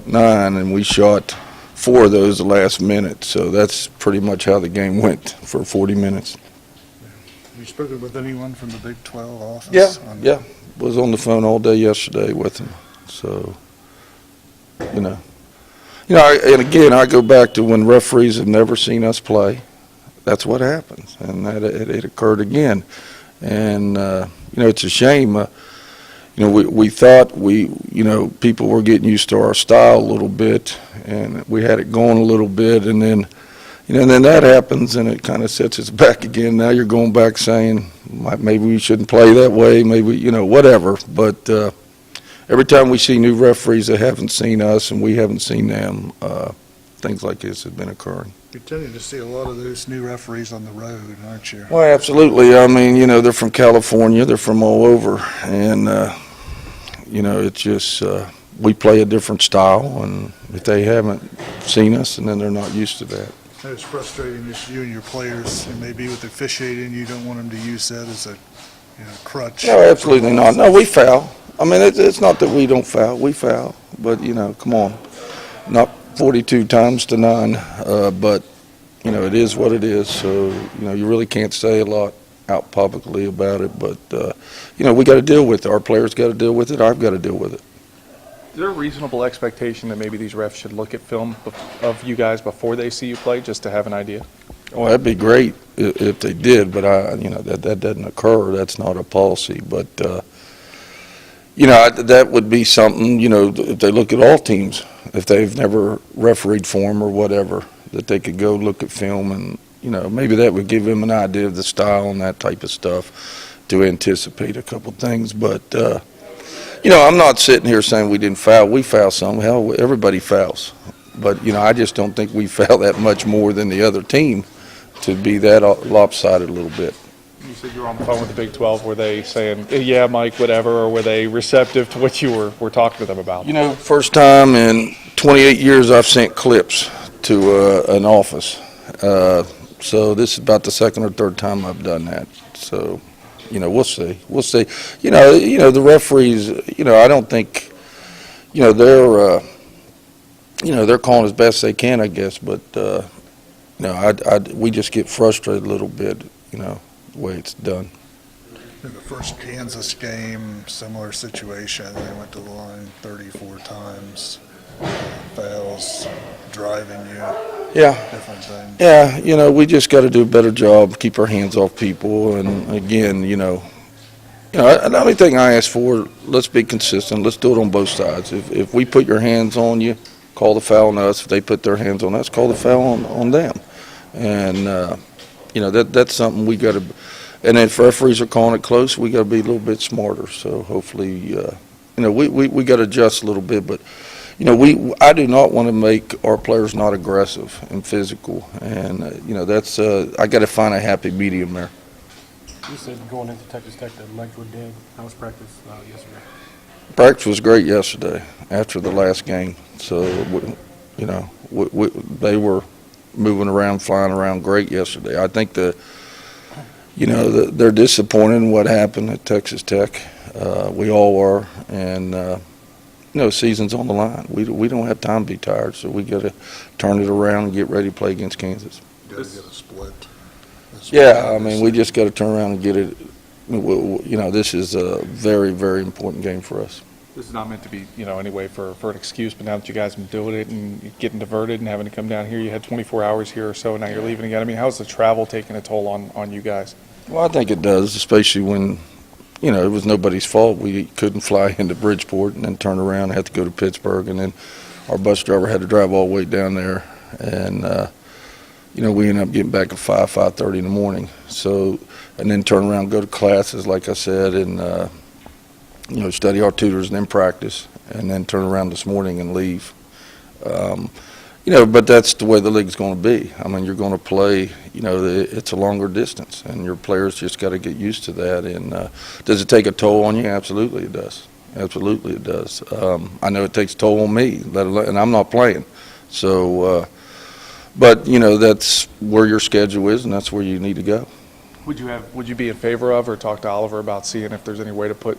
9, and we shot 4 of those the last minute. So that's pretty much how the game went for 40 minutes. Have you spoken with anyone from the Big 12 office? Yeah. Was on the phone all day yesterday with them. So, and again, I go back to when referees have never seen us play. That's what happens, and that it occurred again. And it's a shame. We thought people were getting used to our style a little bit, and we had it going a little bit, and then that happens, and it kind of sets us back again. Now you're going back saying maybe we shouldn't play that way, maybe whatever. But every time we see new referees that haven't seen us and we haven't seen them, things like this have been occurring. You're tending to see a lot of those new referees on the road, aren't you? Well, absolutely. I mean, they're from California, they're from all over, and it's just we play a different style, and if they haven't seen us, and then they're not used to that. It's frustrating that you and your players, and maybe with officiating, you don't want them to use that as a crutch. No, absolutely not. No, we foul. I mean, it's not that we don't foul. We foul. But, come on. Not 42 times to 9. But, it is what it is. So, you really can't say a lot out publicly about it. But, we got to deal with it. Our players got to deal with it. I've got to deal with it. Is there a reasonable expectation that maybe these refs should look at film of you guys before they see you play, just to have an idea? Well, that'd be great if they did, but that doesn't occur. That's not a policy. But that would be something. If they look at all teams, if they've never refereed for them or whatever, that they could go look at film, and maybe that would give them an idea of the style and that type of stuff to anticipate a couple things. But I'm not sitting here saying we didn't foul. We foul some. Hell, everybody fouls. But, I just don't think we foul that much more than the other team to be that lopsided a little bit. You said you were on the phone with the Big 12. Were they saying, yeah, Mike, whatever, or were they receptive to what you were talking to them about? First time in 28 years I've sent clips to an office. So this is about the second or third time I've done that. So, we'll see. We'll see. The referees, I don't think, they're calling as best they can, I guess. But, we just get frustrated a little bit, the way it's done. In the first Kansas game, similar situation. They went to the line 34 times. Fouls, driving you. Yeah. Different things. Yeah, we just got to do a better job, keep our hands off people. And, again, the only thing I ask for, let's be consistent. Let's do it on both sides. If we put your hands on you, call the foul on us. If they put their hands on us, call the foul on them. And, that's something we got to – and if referees are calling it close, we got to be a little bit smarter. So, hopefully, we got to adjust a little bit. But, I do not want to make our players not aggressive and physical. And, that's I got to find a happy medium there. You said going into Texas Tech that legs were dead. How was practice yesterday? Practice was great yesterday after the last game. So, they were moving around, flying around great yesterday. I think they're disappointed in what happened at Texas Tech. We all are, and season's on the line. We don't have time to be tired, so we got to turn it around and get ready to play against Kansas. Got to get a split. Yeah, I mean, we just got to turn around and get it. This is a very, very important game for us. This is not meant to be, any way for an excuse, but now that you guys have been doing it and getting diverted and having to come down here, you had 24 hours here or so, and now you're leaving again. I mean, how's the travel taking a toll on you guys? Well, I think it does, especially when, it was nobody's fault. We couldn't fly into Bridgeport and then turn around and have to go to Pittsburgh, and then our bus driver had to drive all the way down there, and we ended up getting back at 5:30 in the morning. So, and then turn around, go to classes, like I said, and study our tutors and then practice, and then turn around this morning and leave. But that's the way the league's going to be. I mean, you're going to play, it's a longer distance, and your players just got to get used to that. And does it take a toll on you? Absolutely it does. Absolutely it does. I know it takes a toll on me, and I'm not playing. So, but, that's where your schedule is, and that's where you need to go. Would you be in favor of or talk to Oliver about seeing if there's any way to put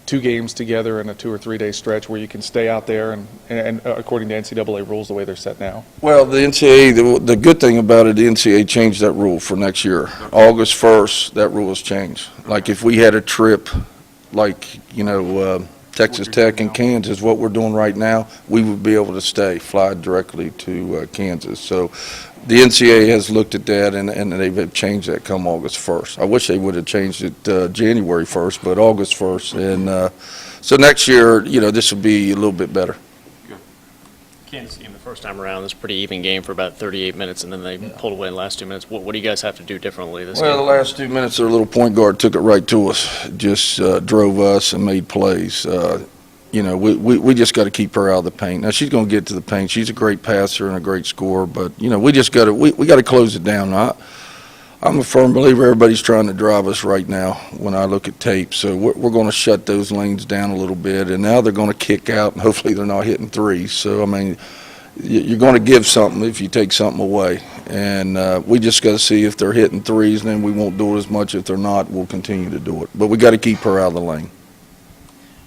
2 games together in a 2 or 3 day stretch where you can stay out there and according to NCAA rules, the way they're set now? Well, the NCAA, the good thing about it, the NCAA changed that rule for next year. August 1st, that rule has changed. Like if we had a trip, like, Texas Tech and Kansas, what we're doing right now, we would be able to fly directly to Kansas. So the NCAA has looked at that, and they've changed that come August 1st. I wish they would have changed it January 1st, but August 1st. And so next year, this will be a little bit better. Kansas game the first time around was a pretty even game for about 38 minutes, and then they pulled away in the last 2 minutes. What do you guys have to do differently this Well, game? the last 2 minutes, their little point guard took it right to us, just drove us and made plays. We just got to keep her out of the paint. Now, she's going to get to the paint. She's a great passer and a great scorer, but, we just got to we got to close it down. I'm a firm believer everybody's trying to drive us right now when I look at tape. So we're going to shut those lanes down a little bit, and now they're going to kick out, and hopefully they're not hitting threes. So, I mean, you're going to give something if you take something away. And we just got to see if they're hitting threes, and then we won't do it as much. If they're not, we'll continue to do it. But we got to keep her out of the lane.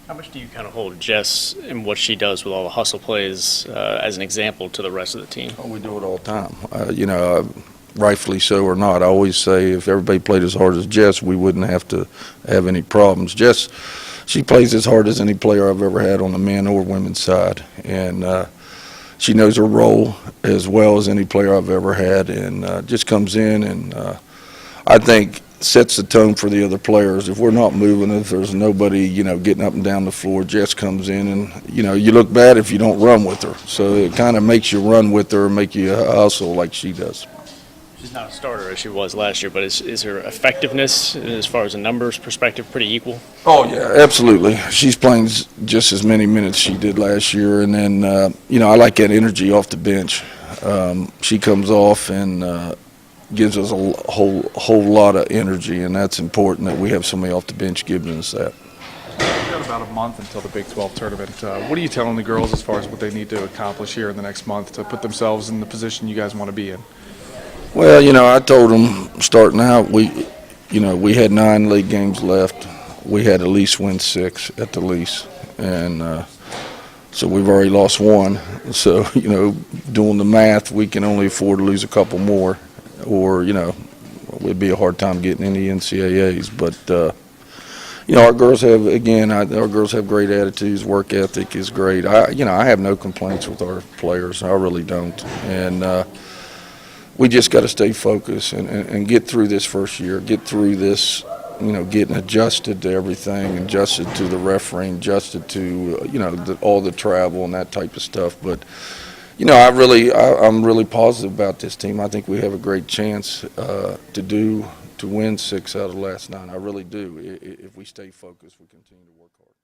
How much do you kind of hold Jess and what she does with all the hustle plays as an example to the rest of the team? Oh, we do it all the time. Rightfully so or not. I always say if everybody played as hard as Jess, we wouldn't have to have any problems. Jess, she plays as hard as any player I've ever had on the men or women's side. And she knows her role as well as any player I've ever had, and just comes in and I think sets the tone for the other players. If we're not moving, if there's nobody, getting up and down the floor, Jess comes in and, you look bad if you don't run with her. So it kind of makes you run with her and make you hustle like she does. She's not a starter as she was last year, but is her effectiveness, as far as a numbers perspective, pretty equal? Oh, yeah, absolutely. She's playing just as many minutes she did last year. And then, I like that energy off the bench. She comes off and gives us a whole lot of energy, and that's important that we have somebody off the bench giving us that. We've got about a month until the Big 12 tournament. What are you telling the girls as far as what they need to accomplish here in the next month to put themselves in the position you guys want to be in? Well, I told them starting out, we had 9 league games left. We had at least win 6 at the least, and so we've already lost 1. So, doing the math, we can only afford to lose a couple more, or, it'd be a hard time getting any NCAAs. But, our girls have great attitudes. Work ethic is great. I have no complaints with our players. I really don't. And we just got to stay focused and get through this first year, get through this, getting adjusted to everything, adjusted to the refereeing, adjusted to, all the travel and that type of stuff. But, I'm really positive about this team. I think we have a great chance to win 6 out of the last 9. I really do. If we stay focused, we continue to work hard.